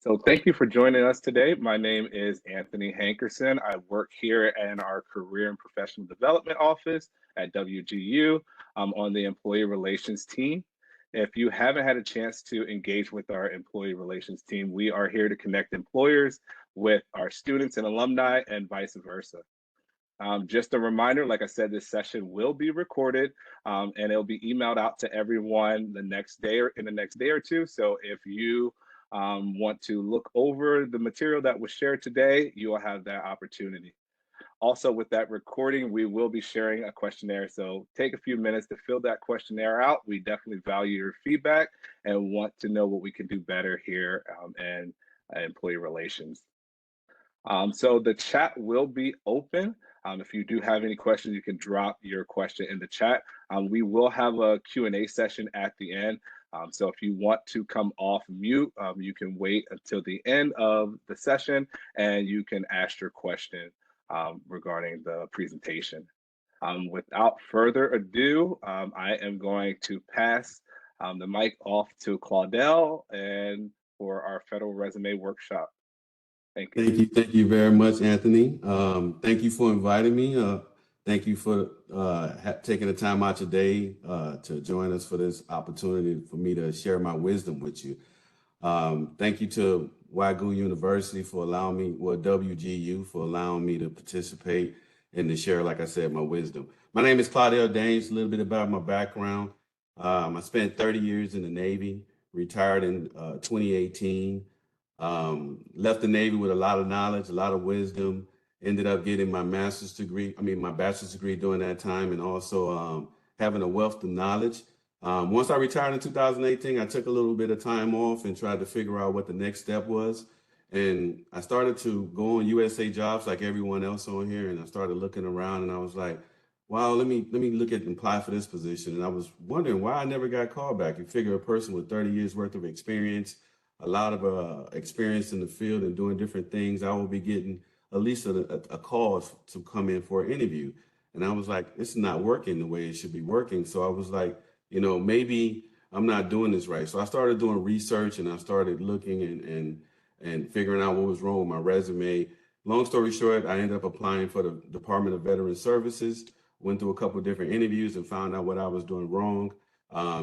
So thank you for joining us today. My name is Anthony Hankerson. I work here in our Career and Professional Development Office at WGU. I'm on the Employee Relations team. If you haven't had a chance to engage with our Employee Relations team, we are here to connect employers with our students and alumni and vice versa. Just a reminder, like I said, this session will be recorded and it'll be emailed out to everyone the next day or in the next day or two. So if you want to look over the material that was shared today, you will have that opportunity. Also, with that recording, we will be sharing a questionnaire. So take a few minutes to fill that questionnaire out. We definitely value your feedback and want to know what we can do better here in employee relations. So the chat will be open. If you do have any questions, you can drop your question in the chat. We will have a Q&A session at the end. So if you want to come off mute, you can wait until the end of the session and you can ask your question regarding the presentation. Without further ado, I am going to pass the mic off to Claudel and for our federal resume workshop. Thank you. Thank you very much, Anthony. Thank you for inviting me. Thank you for taking the time out today to join us for this opportunity for me to share my wisdom with you. Thank you to WAGU University for allowing me, WGU for allowing me to participate and to share, like I said, my wisdom. My name is Claudel Daines. A little bit about my background. I spent 30 years in the Navy, retired in 2018. Left the Navy with a lot of knowledge, a lot of wisdom, ended up getting my my bachelor's degree during that time, and also having a wealth of knowledge. Once I retired in 2018, I took a little bit of time off and tried to figure out what the next step was. And I started to go on USA Jobs like everyone else on here, and I started looking around and I was like, wow, let me look at and apply for this position. And I was wondering why I never got called back. You figure a person with 30 years worth of experience, a lot of experience in the field and doing different things, I will be getting at least a call to come in for an interview. And I was like, it's not working the way it should be working. So I was like, maybe I'm not doing this right. So I started doing research and I started looking and figuring out what was wrong with my resume. Long story short, I ended up applying for the Department of Veterans Services, went through a couple of different interviews and found out what I was doing wrong.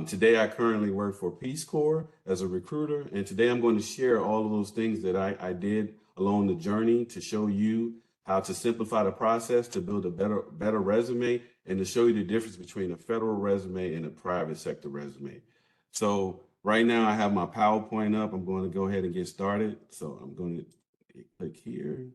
Today, I currently work for Peace Corps as a recruiter, and today I'm going to share all of those things that I did along the journey to show you how to simplify the process to build a better resume and to show you the difference between a federal resume and a private sector resume. So right now I have my PowerPoint up. I'm going to go ahead and get started. So I'm going to click here.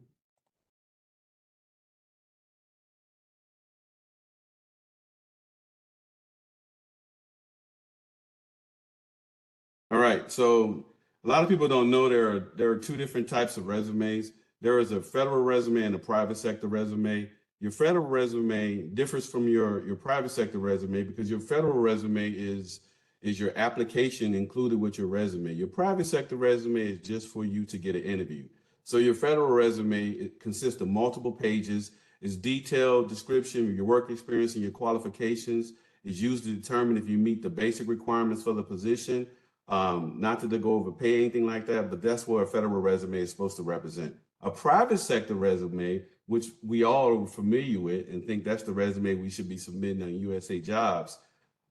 All right, so a lot of people don't know there are two different types of resumes. There is a federal resume and a private sector resume. Your federal resume differs from your private sector resume because your federal resume is your application included with your resume. Your private sector resume is just for you to get an interview. So your federal resume, it consists of multiple pages. It's detailed description of your work experience and your qualifications. It's used to determine if you meet the basic requirements for the position. Not to go over pay, anything like that, but that's what a federal resume is supposed to represent. A private sector resume, which we all are familiar with and think that's the resume we should be submitting on USA Jobs,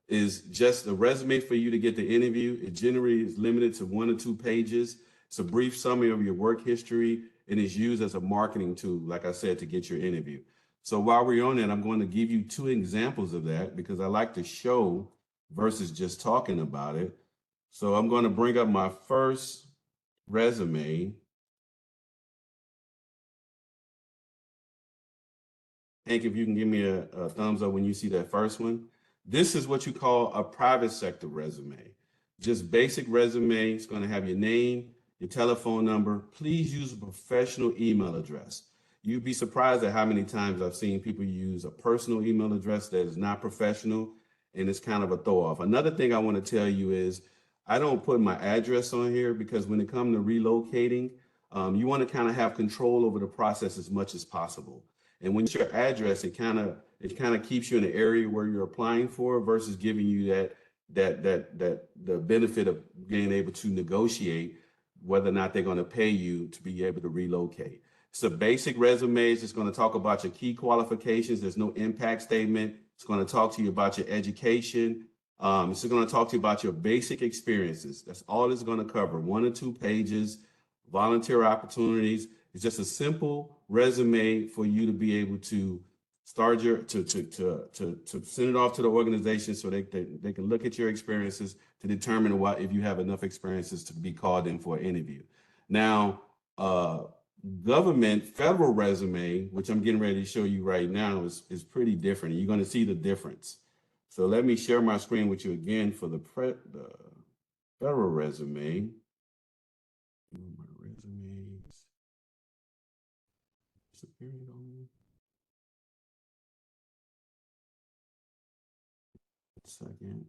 is just a resume for you to get the interview. It generally is limited to 1 or 2 pages. It's a brief summary of your work history and is used as a marketing tool, like I said, to get your interview. So while we're on that, I'm going to give you 2 examples of that because I like to show versus just talking about it. So I'm going to bring up my first resume. Hank, if you can give me a thumbs up when you see that first one. This is what you call a private sector resume. Just basic resume. It's going to have your name, your telephone number. Please use a professional email address. You'd be surprised at how many times I've seen people use a personal email address that is not professional, and it's kind of a throw off. Another thing I want to tell you is I don't put my address on here because when it comes to relocating, you want to kind of have control over the process as much as possible. And when it's your address, it kind of keeps you in the area where you're applying for versus giving you the benefit of being able to negotiate whether or not they're going to pay you to be able to relocate. It's a basic resume. It's going to talk about your key qualifications. There's no impact statement. It's going to talk to you about your education. It's going to talk to you about your basic experiences. That's all it's going to cover. 1 or 2 pages, volunteer opportunities. It's just a simple resume for you to be able to start your to send it off to the organization so they can look at your experiences to determine if you have enough experiences to be called in for an interview. Now, government federal resume, which I'm getting ready to show you right now, is pretty different. You're going to see the difference. So let me share my screen with you again for the federal resume. My resumes. Second.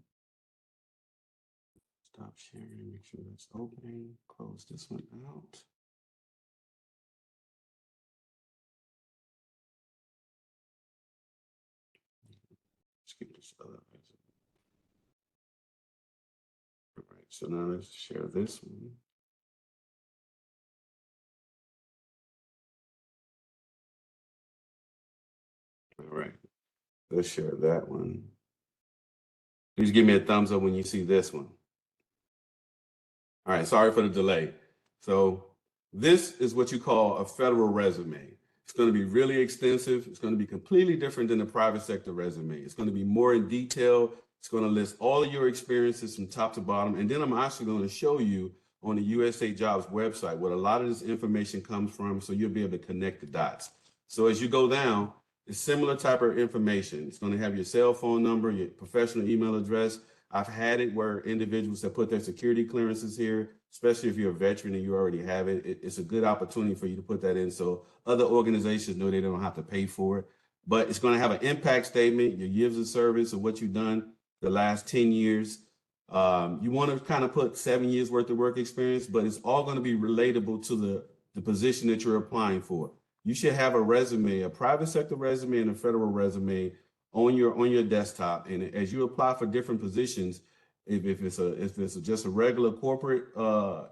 Stop sharing, make sure that's opening. Close this one out. Let's get this other resume. All right, so now let's share this one. All right, let's share that one. Please give me a thumbs up when you see this one. All right, sorry for the delay. So this is what you call a federal resume. It's going to be really extensive. It's going to be completely different than the private sector resume. It's going to be more in detail. It's going to list all of your experiences from top to bottom. And then I'm actually going to show you on the USA Jobs website what a lot of this information comes from, so you'll be able to connect the dots. So as you go down, it's similar type of information. It's going to have your cell phone number, your professional email address. I've had it where individuals have put their security clearances here, especially if you're a veteran and you already have it. It's a good opportunity for you to put that in so other organizations know they don't have to pay for it. But it's going to have an impact statement, your years of service, of what you've done the last 10 years. You want to kind of put 7 years worth of work experience, but it's all going to be relatable to the position that you're applying for. You should have a resume, a private sector resume and a federal resume on your desktop. And as you apply for different positions, if it's just a regular corporate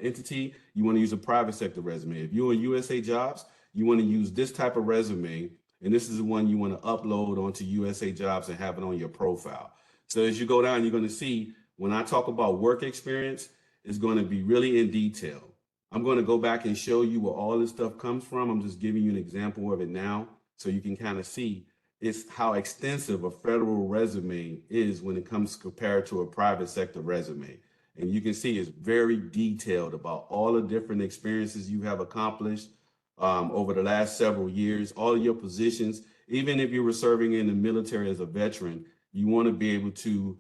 entity, you want to use a private sector resume. If you're in USA Jobs, you want to use this type of resume, and this is the one you want to upload onto USA Jobs and have it on your profile. So as you go down, you're going to see when I talk about work experience, it's going to be really in detail. I'm going to go back and show you where all this stuff comes from. I'm just giving you an example of it now so you can kind of see it's how extensive a federal resume is when it comes compared to a private sector resume. And you can see it's very detailed about all the different experiences you have accomplished over the last several years, all of your positions. Even if you were serving in the military as a veteran, you want to be able to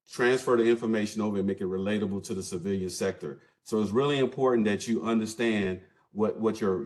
transfer the information over and make it relatable to the civilian sector. So it's really important that you understand what your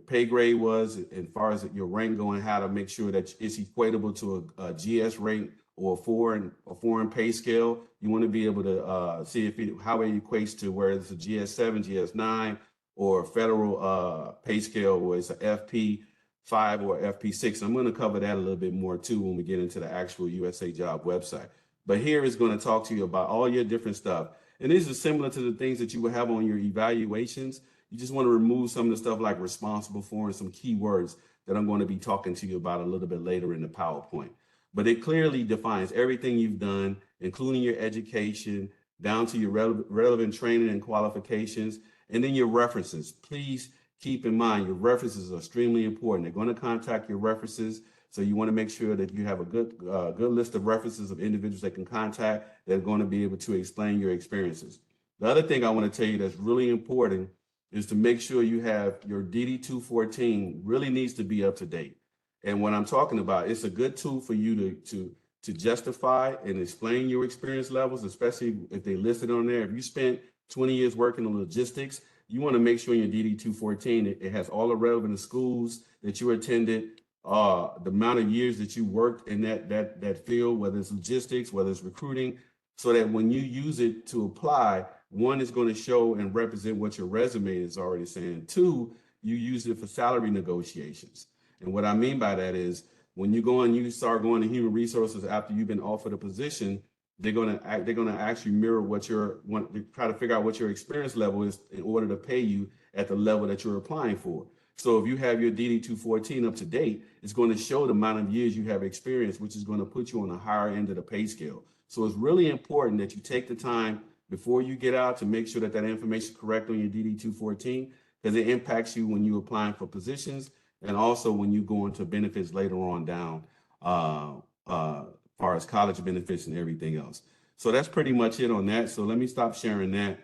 pay grade was as far as your rank going, how to make sure that it's equatable to a GS rank or a foreign pay scale. You want to be able to see how it equates to where it's a GS7, GS9, or federal pay scale where it's a FP5 or FP6. I'm going to cover that a little bit more too when we get into the actual USA Job website. But here is going to talk to you about all your different stuff. And this is similar to the things that you will have on your evaluations. You just want to remove some of the stuff like responsible for and some keywords that I'm going to be talking to you about a little bit later in the PowerPoint. But it clearly defines everything you've done, including your education, down to your relevant training and qualifications, and then your references. Please keep in mind your references are extremely important. They're going to contact your references. So you want to make sure that you have a good list of references of individuals that can contact that are going to be able to explain your experiences. The other thing I want to tell you that's really important is to make sure you have your DD-214 really needs to be up to date. And what I'm talking about, it's a good tool for you to justify and explain your experience levels, especially if they listed on there. If you spent 20 years working in logistics, you want to make sure in your DD-214 it has all the relevant schools that you attended, the amount of years that you worked in that field, whether it's logistics, whether it's recruiting, so that when you use it to apply, one is going to show and represent what your resume is already saying. Two, you use it for salary negotiations. And what I mean by that is when you start going to human resources after you've been offered a position, they're gonna actually mirror what try to figure out what your experience level is in order to pay you at the level that you're applying for. So if you have your DD-214 up to date, it's going to show the amount of years you have experience, which is going to put you on the higher end of the pay scale. So it's really important that you take the time before you get out to make sure that that information is correct on your DD-214, because it impacts you when you're applying for positions and also when you go into benefits later on down, far as college benefits and everything else. So that's pretty much it on that. So let me stop sharing that.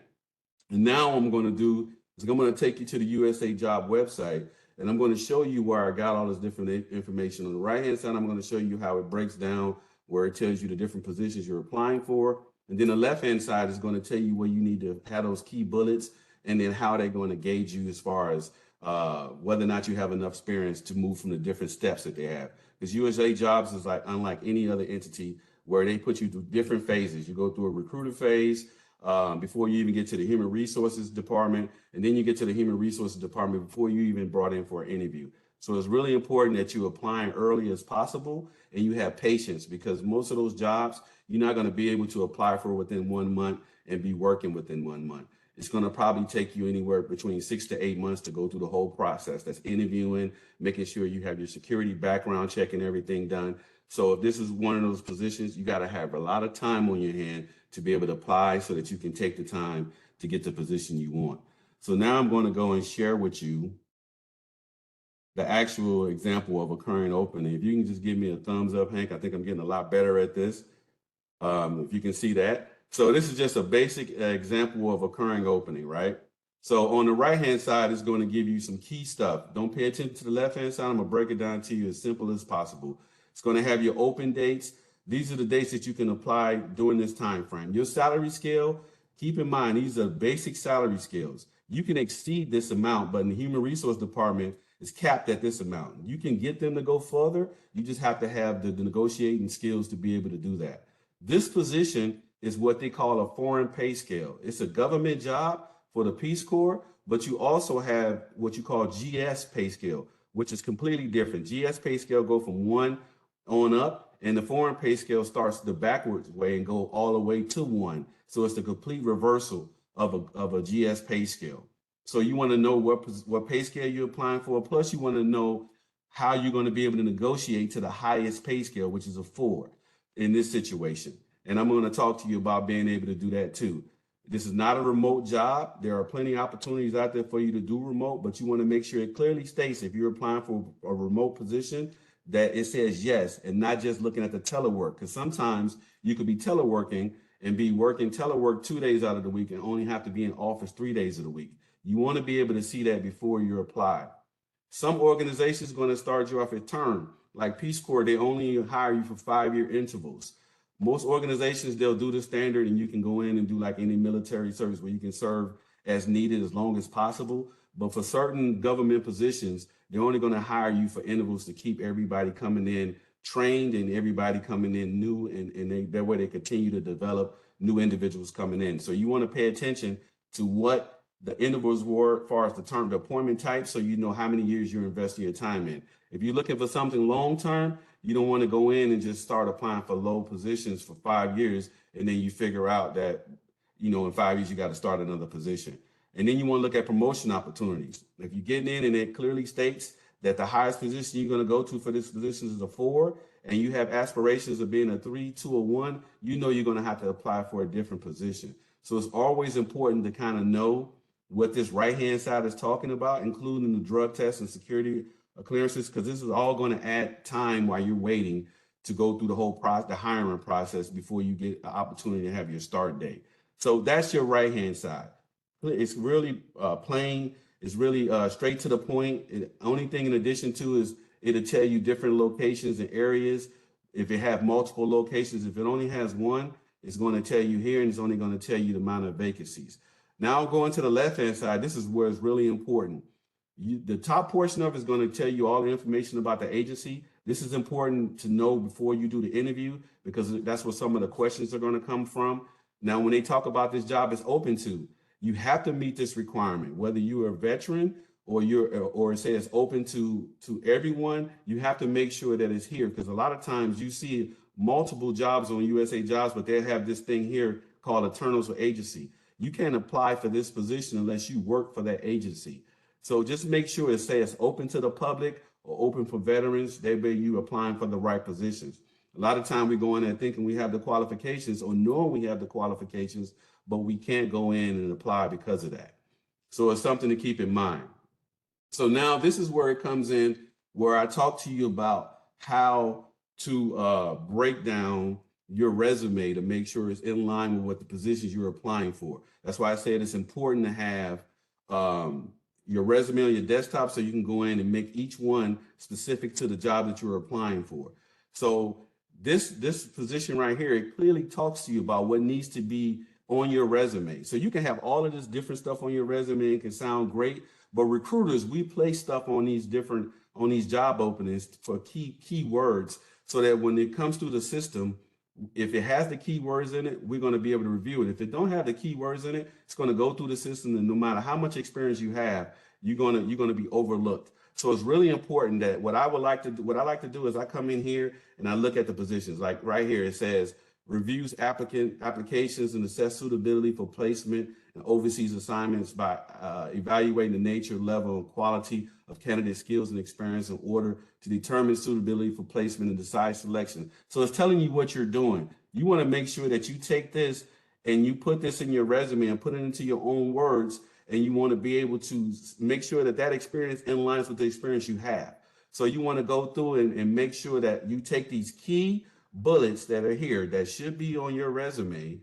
And now what I'm going to do is I'm going to take you to the USA Job website, and I'm going to show you where I got all this different information. On the right-hand side, I'm going to show you how it breaks down, where it tells you the different positions you're applying for. And then the left-hand side is going to tell you where you need to have those key bullets, and then how they're going to gauge you as far as whether or not you have enough experience to move from the different steps that they have. Because USA Jobs is like unlike any other entity, where they put you through different phases. You go through a recruiter phase before you even get to the human resources department, and then you get to the human resources department before you even brought in for an interview. So it's really important that you apply early as possible and you have patience, because most of those jobs you're not going to be able to apply for within 1 month and be working within 1 month. It's going to probably take you anywhere between 6 to 8 months to go through the whole process. That's interviewing, making sure you have your security background check and everything done. So if this is one of those positions, you got to have a lot of time on your hand to be able to apply so that you can take the time to get the position you want. So now I'm going to go and share with you the actual example of a current opening. If you can just give me a thumbs up, Hank, I think I'm getting a lot better at this. If you can see that. So this is just a basic example of a current opening, right? So on the right-hand side, it's going to give you some key stuff. Don't pay attention to the left-hand side. I'm going to break it down to you as simple as possible. It's going to have your open dates. These are the dates that you can apply during this time frame. Your salary scale, keep in mind, these are basic salary scales. You can exceed this amount, but in the human resource department, it's capped at this amount. You can get them to go further. You just have to have the negotiating skills to be able to do that. This position is what they call a foreign pay scale. It's a government job for the Peace Corps, but you also have what you call GS pay scale, which is completely different. GS pay scale go from 1 on up, and the foreign pay scale starts the backwards way and go all the way to 1. So it's the complete reversal of a GS pay scale. So you want to know what pay scale you're applying for. Plus, you want to know how you're going to be able to negotiate to the highest pay scale, which is a 4 in this situation. And I'm going to talk to you about being able to do that too. This is not a remote job. There are plenty of opportunities out there for you to do remote, but you want to make sure it clearly states, if you're applying for a remote position, that it says yes, and not just looking at the telework. Because sometimes you could be teleworking and be working telework 2 days out of the week and only have to be in office 3 days of the week. You want to be able to see that before you apply. Some organizations are going to start you off at term. Like Peace Corps, they only hire you for 5-year intervals. Most organizations, they'll do the standard, and you can go in and do like any military service where you can serve as needed as long as possible. But for certain government positions, they're only going to hire you for intervals to keep everybody coming in trained and everybody coming in new, and that way they continue to develop new individuals coming in. So you want to pay attention to what the intervals were as far as the appointment type, so you know how many years you're investing your time in. If you're looking for something long-term, you don't want to go in and just start applying for low positions for 5 years, and then you figure out that, in 5 years, you got to start another position. And then you want to look at promotion opportunities. If you're getting in and it clearly states that the highest position you're going to go to for this position is a 4, and you have aspirations of being a 3, 2, or 1, you're going to have to apply for a different position. So it's always important to kind of know what this right-hand side is talking about, including the drug tests and security clearances, because this is all going to add time while you're waiting to go through the whole process, the hiring process, before you get an opportunity to have your start date. So that's your right-hand side. It's really plain. It's really straight to the point. The only thing in addition to is it'll tell you different locations and areas. If it have multiple locations, if it only has one, it's going to tell you here, and it's only going to tell you the amount of vacancies. Now going to the left-hand side, this is where it's really important. The top portion of it is going to tell you all the information about the agency. This is important to know before you do the interview, because that's where some of the questions are going to come from. Now, when they talk about this job, it's open to. You have to meet this requirement, whether you're a veteran or say it's open to everyone. You have to make sure that it's here, because a lot of times you see multiple jobs on USA Jobs, but they have this thing here called a turnover agency. You can't apply for this position unless you work for that agency. So just make sure it says open to the public or open for veterans. That way you applying for the right positions. A lot of time we go in there thinking we have the qualifications or knowing we have the qualifications, but we can't go in and apply because of that. So it's something to keep in mind. So now this is where it comes in, where I talk to you about how to break down your resume to make sure it's in line with what the positions you're applying for. That's why I said it's important to have your resume on your desktop so you can go in and make each one specific to the job that you're applying for. So this position right here, it clearly talks to you about what needs to be on your resume. So you can have all of this different stuff on your resume. It can sound great, but recruiters, we place stuff on these job openings for keywords so that when it comes through the system, if it has the keywords in it, we're going to be able to review it. If it don't have the keywords in it, it's going to go through the system, and no matter how much experience you have, you're going to be overlooked. So it's really important that what I like to do is I come in here and I look at the positions. Like right here, it says reviews applications and assess suitability for placement and oversees assignments by evaluating the nature, level, and quality of candidate skills and experience in order to determine suitability for placement and decide selection. So it's telling you what you're doing. You want to make sure that you take this and you put this in your resume and put it into your own words, and you want to be able to make sure that that experience aligns with the experience you have. So you want to go through and make sure that you take these key bullets that are here that should be on your resume,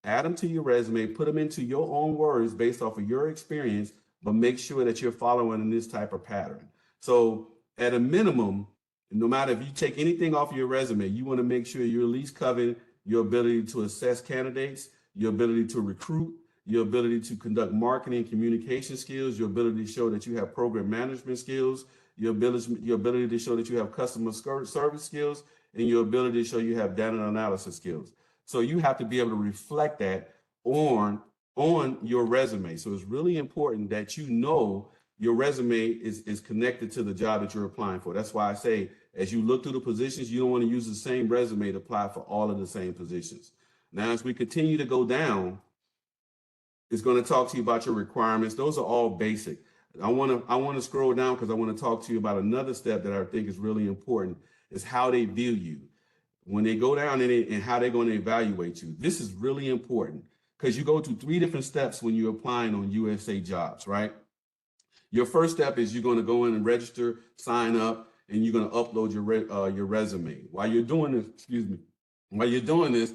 add them to your resume, put them into your own words based off of your experience, but make sure that you're following this type of pattern. So at a minimum, no matter if you take anything off your resume, you want to make sure you're at least covering your ability to assess candidates, your ability to recruit, your ability to conduct marketing and communication skills, your ability to show that you have program management skills, your ability to show that you have customer service skills, and your ability to show you have data analysis skills. So you have to be able to reflect that on your resume. So it's really important that you know your resume is connected to the job that you're applying for. That's why I say, as you look through the positions, you don't want to use the same resume to apply for all of the same positions. Now, as we continue to go down, it's going to talk to you about your requirements. Those are all basic. I want to scroll down because I want to talk to you about another step that I think is really important, is how they view you. When they go down and how they're going to evaluate you. This is really important because you go through 3 different steps when you're applying on USA Jobs, right? Your first step is you're going to go in and register, sign up, and you're going to upload your resume. While you're doing this,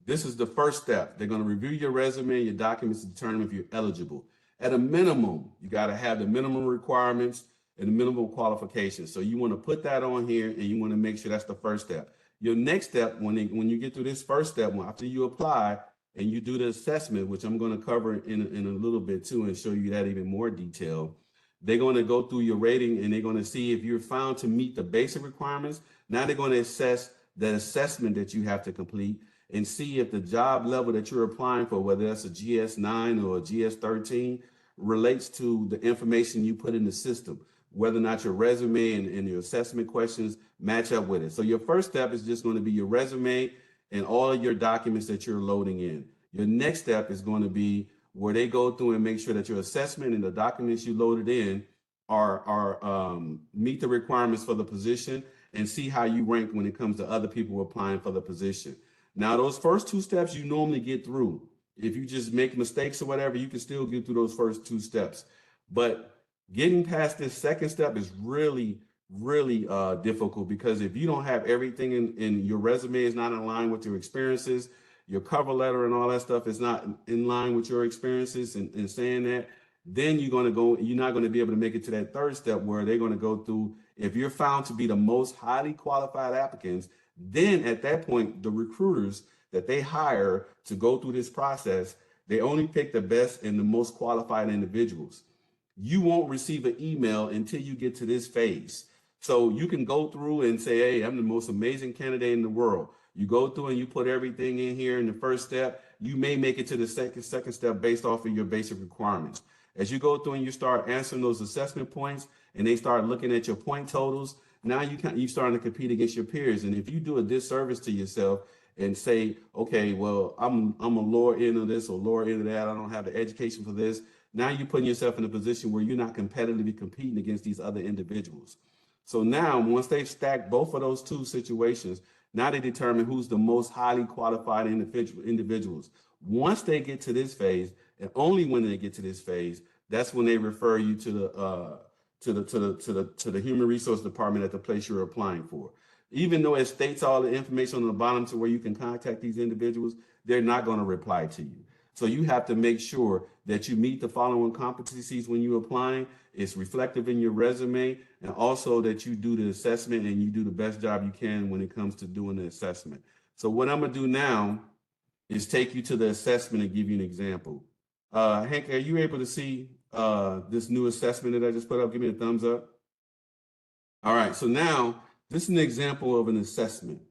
this is the first step. They're going to review your resume and your documents to determine if you're eligible. At a minimum, you got to have the minimum requirements and the minimum qualifications. So you want to put that on here, and you want to make sure that's the first step. Your next step, when you get through this first step, after you apply and you do the assessment, which I'm going to cover in a little bit too and show you that even more detail, they're going to go through your rating and they're going to see if you're found to meet the basic requirements. Now they're going to assess the assessment that you have to complete and see if the job level that you're applying for, whether that's a GS-9 or a GS-13, relates to the information you put in the system, whether or not your resume and your assessment questions match up with it. So your first step is just going to be your resume and all of your documents that you're loading in. Your next step is going to be where they go through and make sure that your assessment and the documents you loaded in are meet the requirements for the position, and see how you rank when it comes to other people applying for the position. Now, those first 2 steps you normally get through. If you just make mistakes or whatever, you can still get through those first 2 steps. But getting past this second step is really, really difficult, because if you don't have everything in your resume is not in line with your experiences, your cover letter and all that stuff is not in line with your experiences and saying that, then you're not going to be able to make it to that third step where they're going to go through. If you're found to be the most highly qualified applicants, then at that point, the recruiters that they hire to go through this process, they only pick the best and the most qualified individuals. You won't receive an email until you get to this phase. So you can go through and say, hey, I'm the most amazing candidate in the world. You go through and you put everything in here in the first step. You may make it to the second step based off of your basic requirements. As you go through and you start answering those assessment points and they start looking at your point totals, now you starting to compete against your peers. And if you do a disservice to yourself and say, okay, well, I'm a lower end of this or lower end of that, I don't have the education for this. Now you're putting yourself in a position where you're not competitively competing against these other individuals. So now, once they've stacked both of those two situations, now they determine who's the most highly qualified individuals. Once they get to this phase, and only when they get to this phase, that's when they refer you to the human resource department at the place you're applying for. Even though it states all the information on the bottom to where you can contact these individuals, they're not going to reply to you. So you have to make sure that you meet the following competencies when you're applying. It's reflective in your resume, and also that you do the assessment and you do the best job you can when it comes to doing the assessment. So what I'm gonna do now is take you to the assessment and give you an example. Hank, are you able to see this new assessment that I just put up? Give me a thumbs up. All right, so now this is an example of an assessment.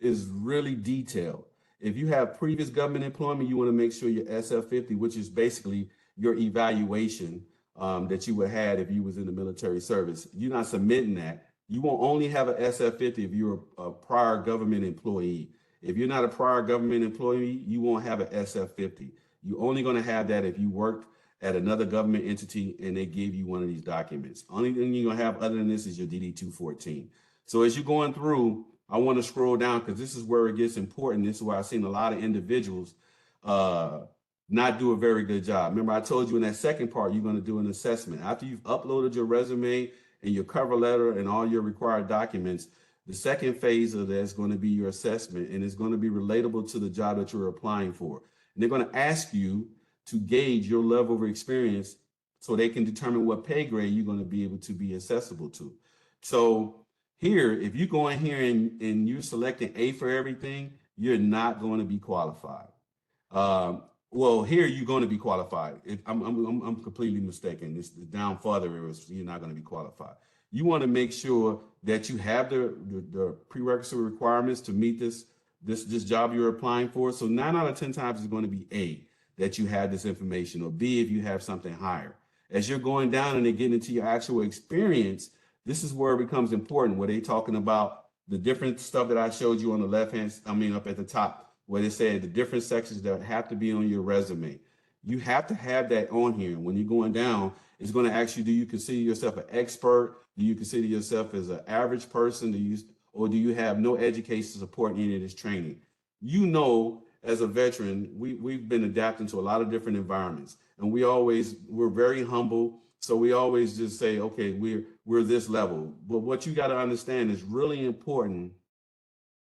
It's really detailed. If you have previous government employment, you want to make sure your SF-50, which is basically your evaluation that you would have if you was in the military service. You're not submitting that. You won't only have an SF-50 if you're a prior government employee. If you're not a prior government employee, you won't have an SF-50. You're only going to have that if you worked at another government entity and they give you one of these documents. Only thing you're going to have other than this is your DD-214. So as you're going through, I want to scroll down because this is where it gets important. This is where I've seen a lot of individuals not do a very good job. Remember, I told you in that second part, you're going to do an assessment. After you've uploaded your resume and your cover letter and all your required documents, the second phase of that is going to be your assessment, and it's going to be relatable to the job that you're applying for. And they're going to ask you to gauge your level of experience so they can determine what pay grade you're going to be able to be accessible to. So here, if you go in here and you're selecting A for everything, you're not going to be qualified. Well, here you're going to be qualified. I'm completely mistaken. It's down further, you're not going to be qualified. You want to make sure that you have the prerequisite requirements to meet this job you're applying for. So 9 out of 10 times it's going to be A, that you have this information, or B, if you have something higher. As you're going down and they get into your actual experience, this is where it becomes important, where they talking about the different stuff that I showed you on the left hand, up at the top, where they said the different sections that have to be on your resume. You have to have that on here. When you're going down, it's going to ask you, do you consider yourself an expert? Do you consider yourself as an average person? Or do you have no education to support any of this training? You know, as a veteran, we've been adapting to a lot of different environments, and we're very humble. So we always just say, okay, we're this level. But what you got to understand is really important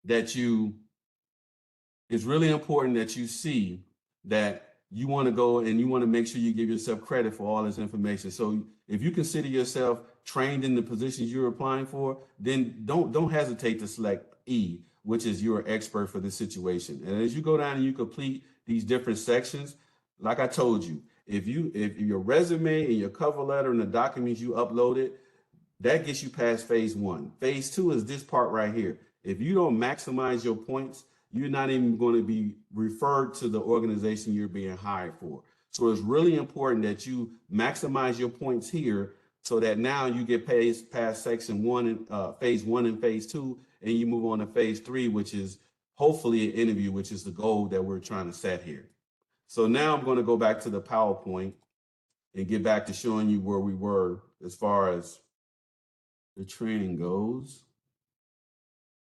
that you see that you want to go and you want to make sure you give yourself credit for all this information. So if you consider yourself trained in the positions you're applying for, then don't hesitate to select E, which is you're an expert for this situation. And as you go down and you complete these different sections, like I told you, if your resume and your cover letter and the documents you uploaded, that gets you past phase 1. Phase 2 is this part right here. If you don't maximize your points, you're not even going to be referred to the organization you're being hired for. So it's really important that you maximize your points here so that now you get past section 1 and phase 1 and phase 2, and you move on to phase 3, which is hopefully an interview, which is the goal that we're trying to set here. So now I'm going to go back to the PowerPoint and get back to showing you where we were as far as the training goes.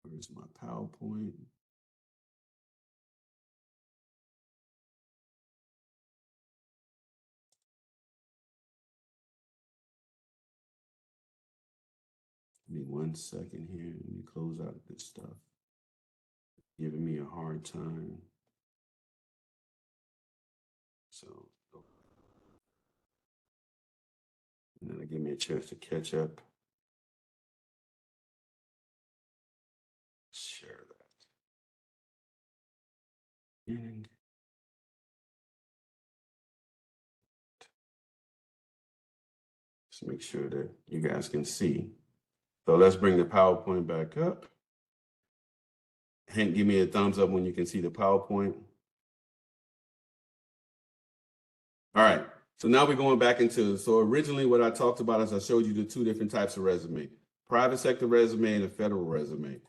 Where's my PowerPoint? Give me 1 second here. Let me close out this stuff. Giving me a hard time. So, and then give me a chance to catch up. Share that. And just make sure that you guys can see. So let's bring the PowerPoint back up. Hank, give me a thumbs up when you can see the PowerPoint. All right, so now we're going back into, so originally what I talked about is I showed you the 2 different types of resume. private sector resume and a federal resume.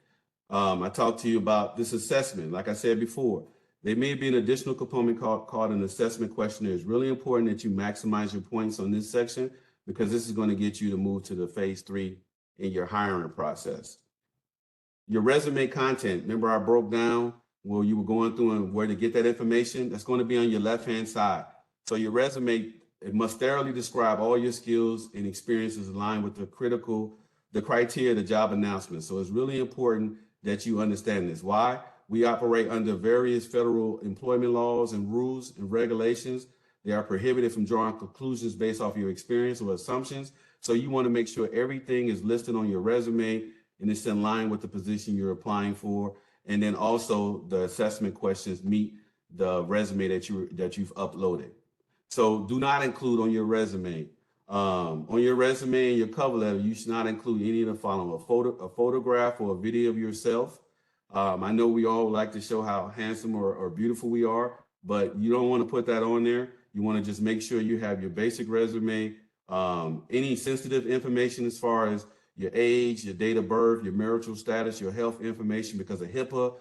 I talked to you about this assessment. Like I said before, there may be an additional component called an assessment questionnaire. It's really important that you maximize your points on this section because this is going to get you to move to the phase 3 in your hiring process. Your resume content, remember I broke down where you were going through and where to get that information? That's going to be on your left-hand side. So your resume, it must thoroughly describe all your skills and experiences aligned with the criteria of the job announcement. So it's really important that you understand this. Why? We operate under various federal employment laws and rules and regulations. They are prohibited from drawing conclusions based off your experience or assumptions. So you want to make sure everything is listed on your resume and it's in line with the position you're applying for. And then also the assessment questions meet the resume that you've uploaded. So do not include on your resume. On your resume and your cover letter, you should not include any of the following: a photograph or a video of yourself. I know we all like to show how handsome or beautiful we are, but you don't want to put that on there. You want to just make sure you have your basic resume, any sensitive information as far as your age, your date of birth, your marital status, your health information because of HIPAA,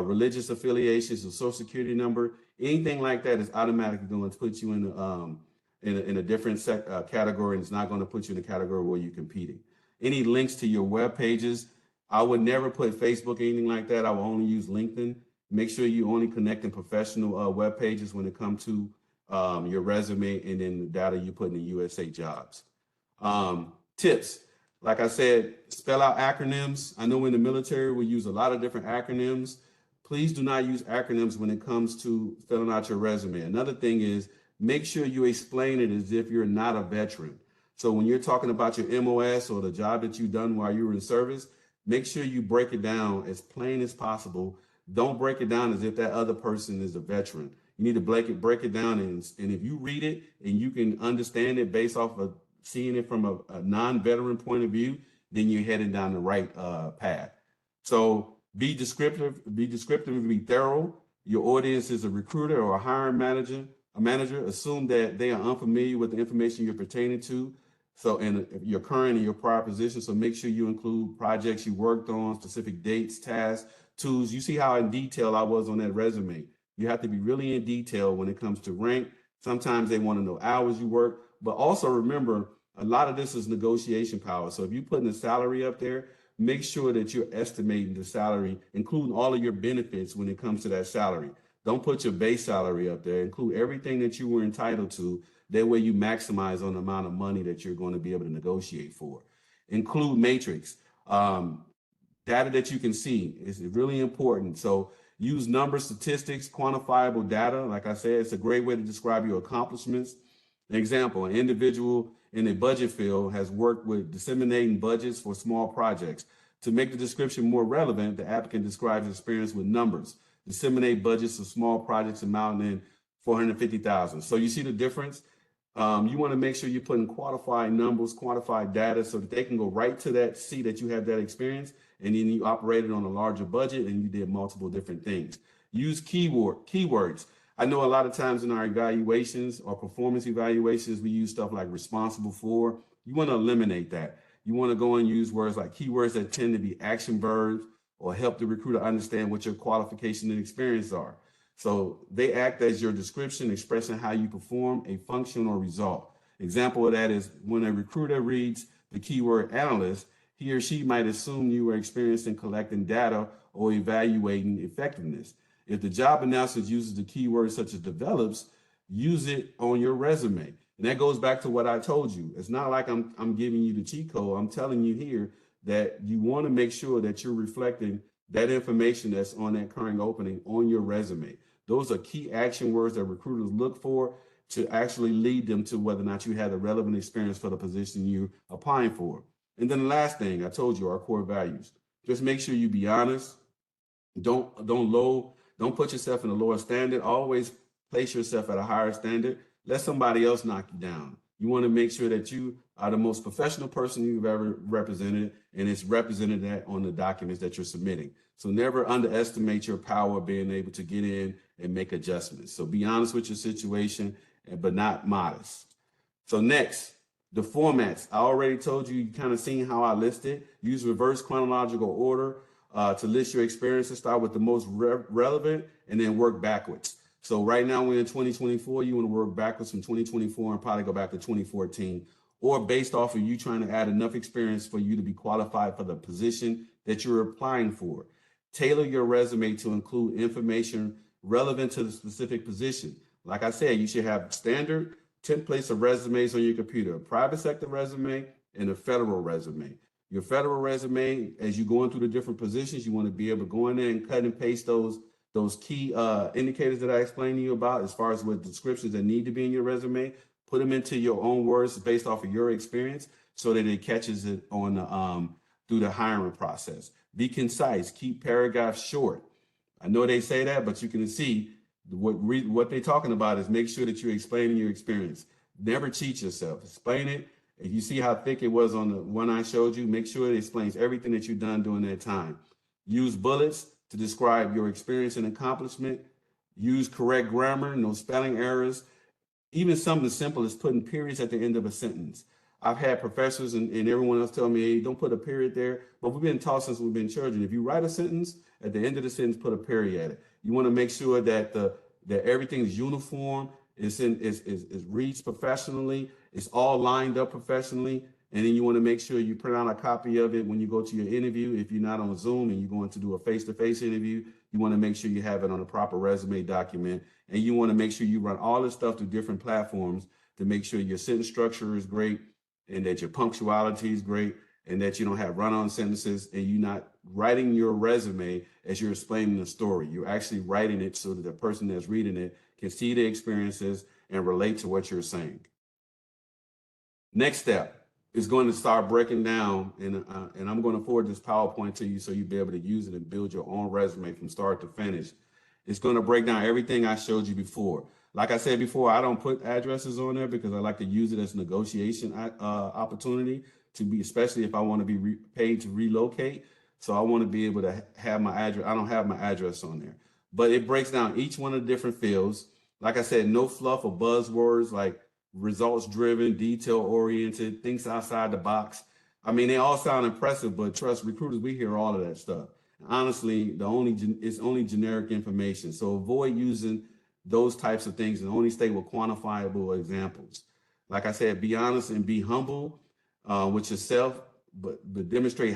religious affiliations, your social security number, anything like that is automatically going to put you in a different category, and it's not going to put you in a category where you're competing. Any links to your web pages, I would never put Facebook or anything like that. I will only use LinkedIn. Make sure you only connect in professional web pages when it comes to your resume and then the data you put in the USA Jobs. Tips. Like I said, spell out acronyms. I know in the military we use a lot of different acronyms. Please do not use acronyms when it comes to filling out your resume. Another thing is make sure you explain it as if you're not a veteran. So when you're talking about your MOS or the job that you've done while you were in service, make sure you break it down as plain as possible. Don't break it down as if that other person is a veteran. You need to break it down, and if you read it and you can understand it based off of seeing it from a non-veteran point of view, then you're heading down the right path. So be descriptive, and be thorough. Your audience is a recruiter or a hiring manager. Assume that they are unfamiliar with the information you're pertaining to. So in your current and your prior position, so make sure you include projects you worked on, specific dates, tasks, tools. You see how in detail I was on that resume. You have to be really in detail when it comes to rank. Sometimes they want to know hours you work, but also remember, a lot of this is negotiation power. So if you're putting a salary up there, make sure that you're estimating the salary, including all of your benefits when it comes to that salary. Don't put your base salary up there. Include everything that you were entitled to. That way you maximize on the amount of money that you're going to be able to negotiate for. Include matrix. Data that you can see is really important. So use numbers, statistics, quantifiable data. Like I said, it's a great way to describe your accomplishments. An example, an individual in a budget field has worked with disseminating budgets for small projects. To make the description more relevant, the applicant describes experience with numbers. Disseminate budgets of small projects amounting in $450,000. So you see the difference? You want to make sure you're putting quantified numbers, quantified data, so that they can go right to that, see that you have that experience, and then you operated on a larger budget and you did multiple different things. Use keywords. I know a lot of times in our evaluations or performance evaluations, we use stuff like responsible for. You want to eliminate that. You want to go and use words like keywords that tend to be action verbs or help the recruiter understand what your qualification and experience are. So they act as your description, expressing how you perform a function or result. Example of that is when a recruiter reads the keyword analyst, he or she might assume you are experienced in collecting data or evaluating effectiveness. If the job announcement uses the keyword such as develops, use it on your resume. And that goes back to what I told you. It's not like I'm giving you the cheat code. I'm telling you here that you want to make sure that you're reflecting that information that's on that current opening on your resume. Those are key action words that recruiters look for to actually lead them to whether or not you have the relevant experience for the position you're applying for. And then the last thing I told you, our core values. Just make sure you be honest. Don't put yourself in a lower standard. Always place yourself at a higher standard. Let somebody else knock you down. You want to make sure that you are the most professional person you've ever represented, and it's represented that on the documents that you're submitting. So never underestimate your power of being able to get in and make adjustments. So be honest with your situation, but not modest. So next, The formats, I already told you, you kind of seen how I listed. Use reverse chronological order to list your experiences. Start with the most relevant and then work backwards. So right now we're in 2024. You want to work backwards from 2024 and probably go back to 2014, or based off of you trying to add enough experience for you to be qualified for the position that you're applying for. Tailor your resume to include information relevant to the specific position. Like I said, you should have standard templates of resumes on your computer, a private sector resume and a federal resume. Your federal resume, as you're going through the different positions, you want to be able to go in there and cut and paste those key indicators that I explained to you about as far as what descriptions that need to be in your resume. Put them into your own words based off of your experience so that it catches it on the through the hiring process. Be concise, keep paragraphs short. I know they say that, but you can see what they're talking about is make sure that you're explaining your experience. Never cheat yourself. Explain it. If you see how thick it was on the one I showed you, make sure it explains everything that you've done during that time. Use bullets to describe your experience and accomplishment. Use correct grammar, no spelling errors. Even something as simple as putting periods at the end of a sentence. I've had professors and everyone else tell me, hey, don't put a period there. But we've been taught since we've been children. If you write a sentence, at the end of the sentence, put a period at it. You want to make sure that that everything's uniform, is reads professionally, it's all lined up professionally. And then you want to make sure you print out a copy of it when you go to your interview. If you're not on Zoom and you're going to do a face-to-face interview, you want to make sure you have it on a proper resume document. And you want to make sure you run all this stuff through different platforms to make sure your sentence structure is great and that your punctuality is great and that you don't have run-on sentences and you're not writing your resume as you're explaining the story. You're actually writing it so that the person that's reading it can see the experiences and relate to what you're saying. Next step is going to start breaking down, and I'm going to forward this PowerPoint to you so you'll be able to use it and build your own resume from start to finish. It's going to break down everything I showed you before. Like I said before, I don't put addresses on there because I like to use it as a negotiation opportunity to be, especially if I want to be paid to relocate. So I want to be able to have my address. I don't have my address on there, but it breaks down each one of the different fields. Like I said, no fluff or buzzwords like results driven, detail oriented, things outside the box. I mean, they all sound impressive, but trust recruiters, we hear all of that stuff. Honestly, it's only generic information. So avoid using those types of things and only stay with quantifiable examples. Like I said, be honest and be humble with yourself, but demonstrate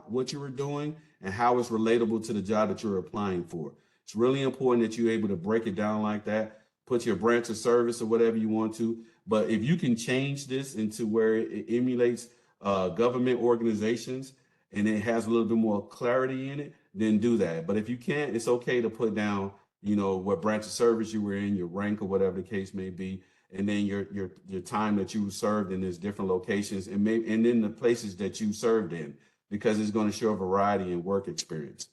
what you were doing and how it's relatable to the job that you're applying for. It's really important that you're able to break it down like that, put your branch of service or whatever you want to. But if you can change this into where it emulates government organizations and it has a little bit more clarity in it, then do that. But if you can't, it's okay to put down, what branch of service you were in, your rank or whatever the case may be, and then your time that you served in these different locations, and then the places that you served in, because it's going to show a variety in work experience.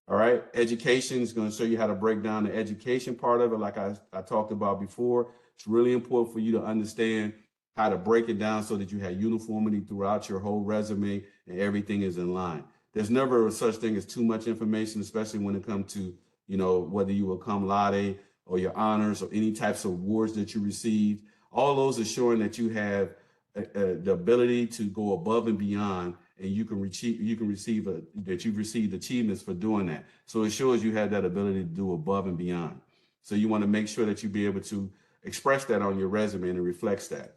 All right, education is going to show you how to break down the education part of it, like I talked about before. It's really important for you to understand how to break it down so that you have uniformity throughout your whole resume and everything is in line. There's never a such thing as too much information, especially when it comes to, whether you will cum laude or your honors or any types of awards that you received. All those are showing that you have the ability to go above and beyond, and you can receive that you've received achievements for doing that. So it shows you have that ability to do above and beyond. So you want to make sure that you be able to express that on your resume and it reflects that.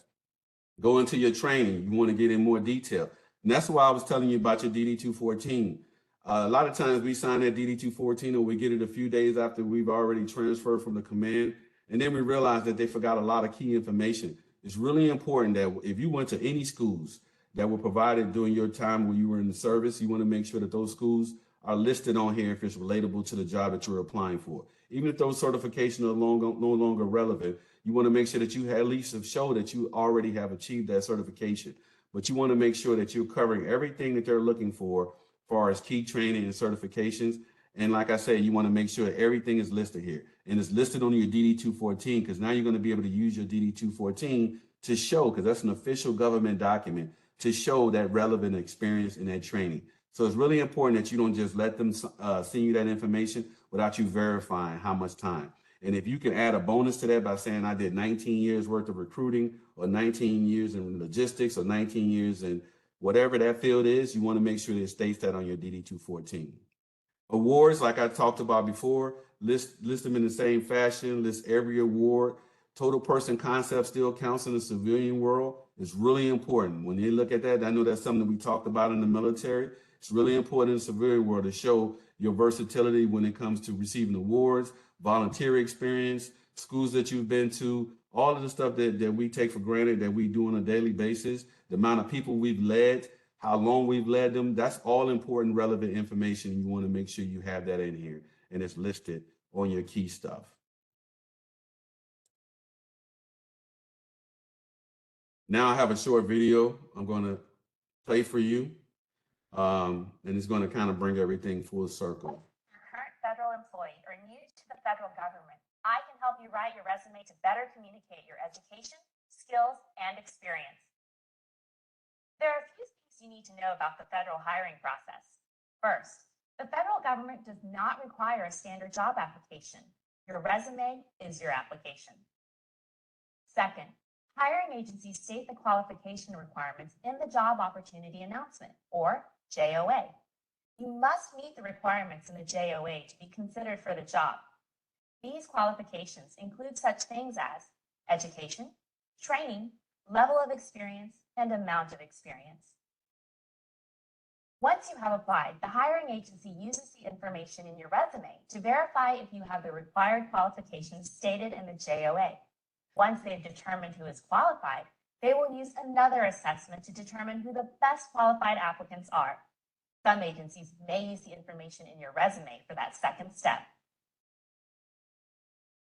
Go into your training. You want to get in more detail. And that's why I was telling you about your DD-214. A lot of times we sign that DD-214 or we get it a few days after we've already transferred from the command. And then we realize that they forgot a lot of key information. It's really important that if you went to any schools that were provided during your time when you were in the service, you want to make sure that those schools are listed on here if it's relatable to the job that you're applying for. Even if those certifications are no longer relevant, you want to make sure that you at least show that you already have achieved that certification. But you want to make sure that you're covering everything that they're looking for as far as key training and certifications. And like I said, you want to make sure that everything is listed here. And it's listed on your DD-214 because now you're going to be able to use your DD-214 to show, because that's an official government document, to show that relevant experience in that training. So it's really important that you don't just let them send you that information without you verifying how much time. And if you can add a bonus to that by saying I did 19 years worth of recruiting or 19 years in logistics or 19 years in whatever that field is, you want to make sure that it states that on your DD-214. Awards, like I talked about before, list them in the same fashion, list every award. Total person concept still counts in the civilian world. It's really important. When you look at that, I know that's something that we talked about in the military. It's really important in the civilian world to show your versatility when it comes to receiving awards, volunteer experience, schools that you've been to, all of the stuff that we take for granted that we do on a daily basis, the amount of people we've led, how long we've led them. That's all important, relevant information. You want to make sure you have that in here and it's listed on your key stuff. Now I have a short video I'm going to play for you, and it's going to kind of bring everything full circle. Current federal employee or new to the federal government, I can help you write your resume to better communicate your education, skills, and experience. There are a few things you need to know about the federal hiring process. First, the federal government does not require a standard job application. Your resume is your application. Second, hiring agencies state the qualification requirements in the job opportunity announcement, or JOA. You must meet the requirements in the JOA to be considered for the job. These qualifications include such things as education, training, level of experience, and amount of experience. Once you have applied, the hiring agency uses the information in your resume to verify if you have the required qualifications stated in the JOA. Once they've determined who is qualified, they will use another assessment to determine who the best qualified applicants are. Some agencies may use the information in your resume for that second step.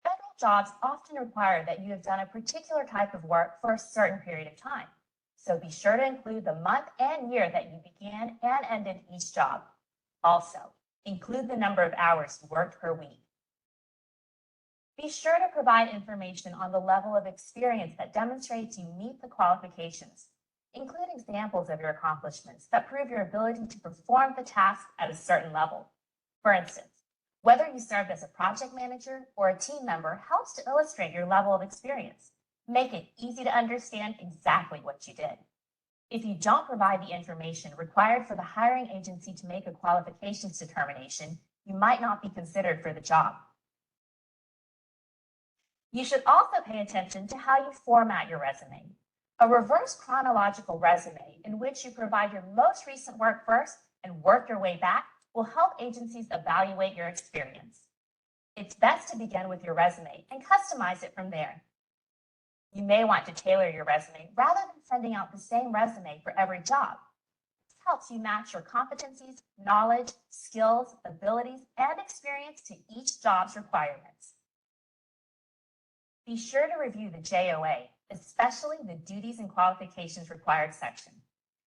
Federal jobs often require that you have done a particular type of work for a certain period of time. So be sure to include the month and year that you began and ended each job. Also, include the number of hours you worked per week. Be sure to provide information on the level of experience that demonstrates you meet the qualifications. Include examples of your accomplishments that prove your ability to perform the task at a certain level. For instance, whether you served as a project manager or a team member helps to illustrate your level of experience. Make it easy to understand exactly what you did. If you don't provide the information required for the hiring agency to make a qualifications determination, you might not be considered for the job. You should also pay attention to how you format your resume. A reverse chronological resume in which you provide your most recent work first and work your way back will help agencies evaluate your experience. It's best to begin with your resume and customize it from there. You may want to tailor your resume rather than sending out the same resume for every job. This helps you match your competencies, knowledge, skills, abilities, and experience to each job's requirements. Be sure to review the JOA, especially the duties and qualifications required section.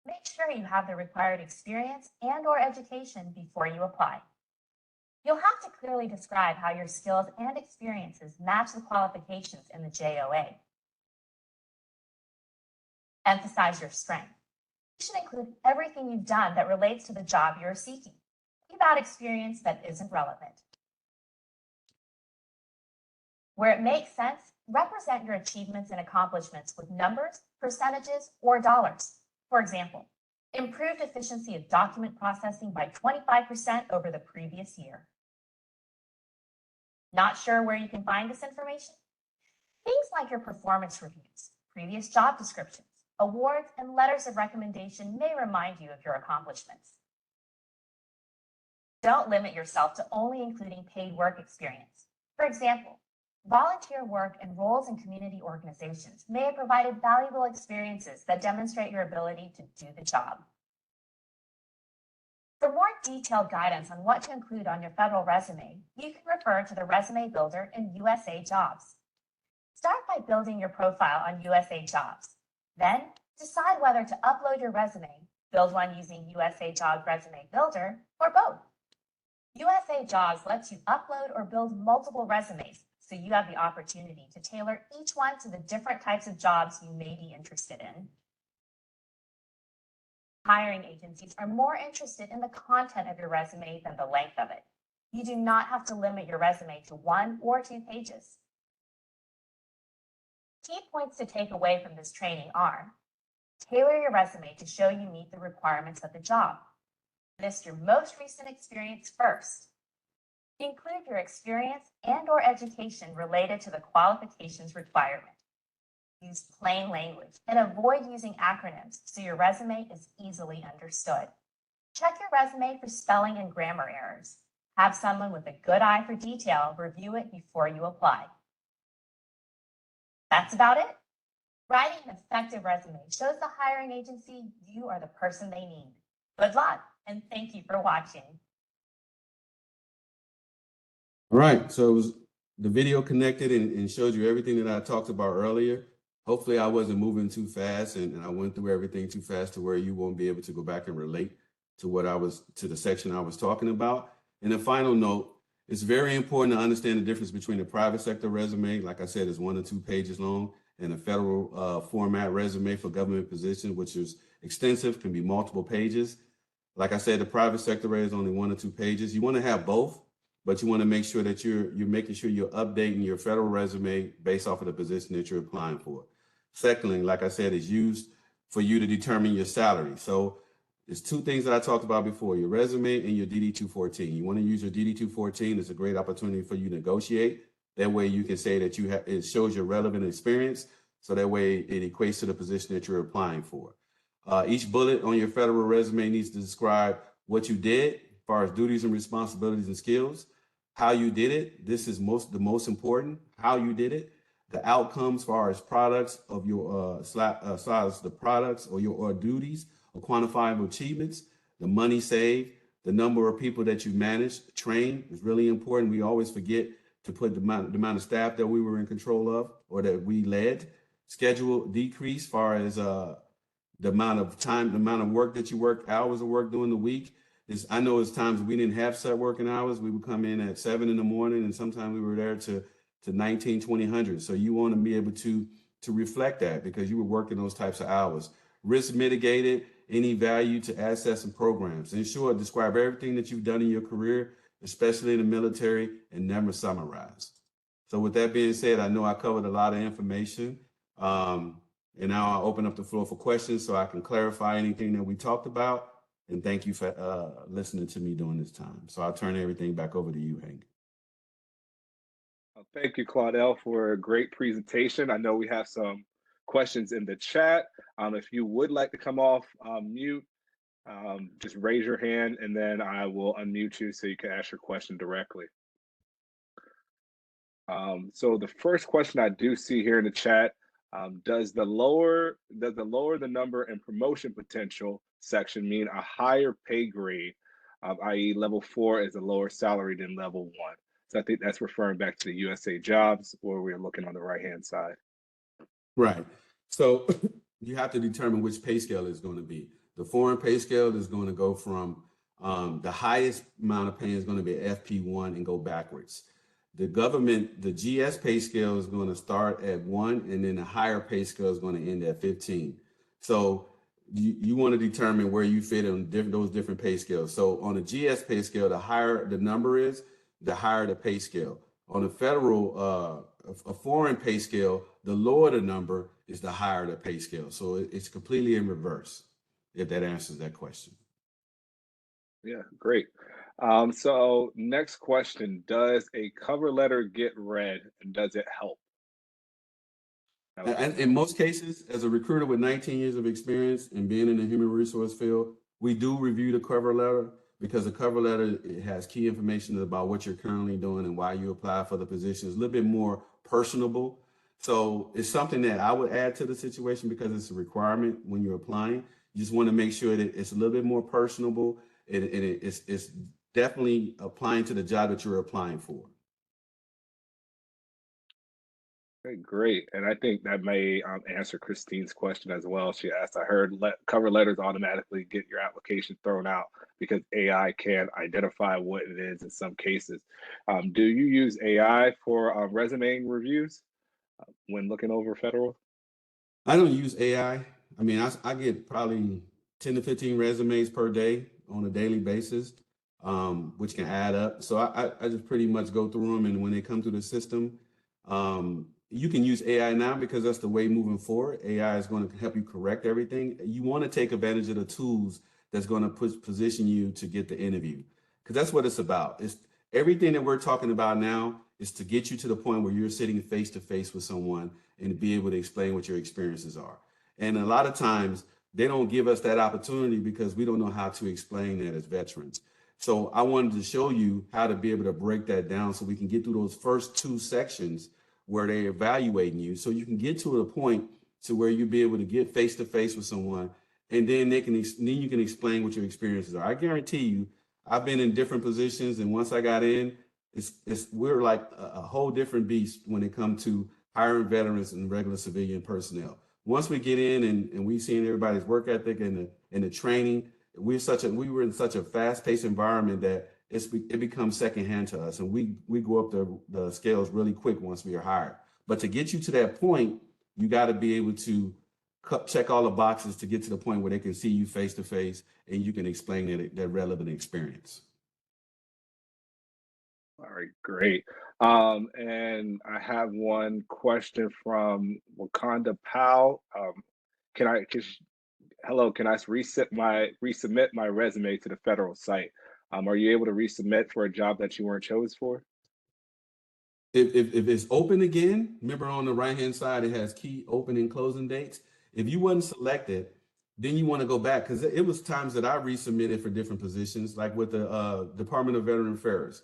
Make sure you have the required experience and/or education before you apply. You'll have to clearly describe how your skills and experiences match the qualifications in the JOA. Emphasize your strength. You should include everything you've done that relates to the job you're seeking. Leave out experience that isn't relevant. Where it makes sense, represent your achievements and accomplishments with numbers, percentages, or dollars. For example, improved efficiency of document processing by 25% over the previous year. Not sure where you can find this information? Things like your performance reviews, previous job descriptions, awards, and letters of recommendation may remind you of your accomplishments. Don't limit yourself to only including paid work experience. For example, volunteer work and roles in community organizations may have provided valuable experiences that demonstrate your ability to do the job. For more detailed guidance on what to include on your federal resume, you can refer to the Resume Builder in USA Jobs. Start by building your profile on USA Jobs. Then, decide whether to upload your resume, build one using USA Jobs Resume Builder, or both. USA Jobs lets you upload or build multiple resumes, so you have the opportunity to tailor each one to the different types of jobs you may be interested in. Hiring agencies are more interested in the content of your resume than the length of it. You do not have to limit your resume to 1 or 2 pages. Key points to take away from this training are: tailor your resume to show you meet the requirements of the job. List your most recent experience first. Include your experience and/or education related to the qualifications requirement. Use plain language and avoid using acronyms so your resume is easily understood. Check your resume for spelling and grammar errors. Have someone with a good eye for detail review it before you apply. That's about it. Writing an effective resume shows the hiring agency you are the person they need. Good luck, and thank you for watching. All right, so it was the video connected and showed you everything that I talked about earlier. Hopefully I wasn't moving too fast and I went through everything too fast to where you won't be able to go back and relate to the section I was talking about. And a final note, it's very important to understand the difference between a private sector resume, like I said, is 1 or 2 pages long, and a federal format resume for government position, which is extensive, can be multiple pages. Like I said, the private sector resume is only 1 or 2 pages. You want to have both, but you want to make sure that you're making sure you're updating your federal resume based off of the position that you're applying for. Secondly, like I said, is used for you to determine your salary. So there's 2 things that I talked about before: your resume and your DD-214. You want to use your DD-214. It's a great opportunity for you to negotiate. That way you can say that it shows your relevant experience. So that way it equates to the position that you're applying for. Each bullet on your federal resume needs to describe what you did as far as duties and responsibilities and skills, how you did it. This is the most important, how you did it, the outcomes as far as products of your the products or your duties or quantifiable achievements, the money saved, the number of people that you managed, trained is really important. We always forget to put the amount of staff that we were in control of or that we led. Schedule decrease as far as the amount of time, the amount of work that you work, hours of work during the week. I know it's times we didn't have set working hours. We would come in at 7 in the morning and sometimes we were there to 19, 2000. So you want to be able to reflect that because you were working those types of hours. Risk mitigated, any value to assets and programs. In short, describe everything that you've done in your career, especially in the military, and never summarize. So with that being said, I know I covered a lot of information. And now I'll open up the floor for questions so I can clarify anything that we talked about. And thank you for listening to me during this time. So I'll turn everything back over to you, Hank. Thank you, Claudel, for a great presentation. I know we have some questions in the chat. If you would like to come off mute, just raise your hand and then I will unmute you so you can ask your question directly. So the first question I do see here in the chat, does the lower the number and promotion potential section mean a higher pay grade, i.e. level 4 is a lower salary than level 1? So I think that's referring back to the USA Jobs, where we're looking on the right-hand side. Right. So you have to determine which pay scale is going to be. The foreign pay scale is going to go from the highest amount of pay is going to be FP1 and go backwards. The government, the GS pay scale is going to start at 1, and then the higher pay scale is going to end at 15. So you want to determine where you fit on those different pay scales. So on the GS pay scale, the higher the number is, the higher the pay scale. On a federal, a foreign pay scale, the lower the number is the higher the pay scale. So it's completely in reverse, if that answers that question. Yeah, great. So next question, does a cover letter get read and does it help? And in most cases, as a recruiter with 19 years of experience and being in the human resource field, we do review the cover letter because the cover letter, it has key information about what you're currently doing and why you apply for the position. It's a little bit more personable. So it's something that I would add to the situation because it's a requirement when you're applying. You just want to make sure that it's a little bit more personable and it's definitely applying to the job that you're applying for. Okay, great. And I think that may answer Christine's question as well. She asked, I heard cover letters automatically get your application thrown out because AI can identify what it is in some cases. Do you use AI for resume reviews when looking over federal? I don't use AI. I mean, I get probably 10 to 15 resumes per day on a daily basis. which can add up. So I just pretty much go through them, and when they come through the system, you can use AI now because that's the way moving forward. AI is going to help you correct everything. You want to take advantage of the tools that's going to position you to get the interview, because that's what it's about. It's everything that we're talking about now is to get you to the point where you're sitting face to face with someone and be able to explain what your experiences are. And a lot of times they don't give us that opportunity because we don't know how to explain that as veterans. So I wanted to show you how to be able to break that down so we can get through those first two sections where they're evaluating you, so you can get to a point to where you'll be able to get face to face with someone, and then then you can explain what your experiences are. I guarantee you, I've been in different positions, and once I got in, we're like a whole different beast when it comes to hiring veterans and regular civilian personnel. Once we get in and we seeing everybody's work ethic and the training, we were in such a fast-paced environment that it becomes secondhand to us, and we go up the scales really quick once we are hired. But to get you to that point, you got to be able to check all the boxes to get to the point where they can see you face to face and you can explain that relevant experience. All right, great. And I have one question from Wakanda Powell. Hello, can I resubmit my resume to the federal site? Are you able to resubmit for a job that you weren't chosen for? If it's open again, remember on the right-hand side, it has key open and closing dates. If you wasn't selected, then you want to go back, because it was times that I resubmitted for different positions, like with the Department of Veteran Affairs.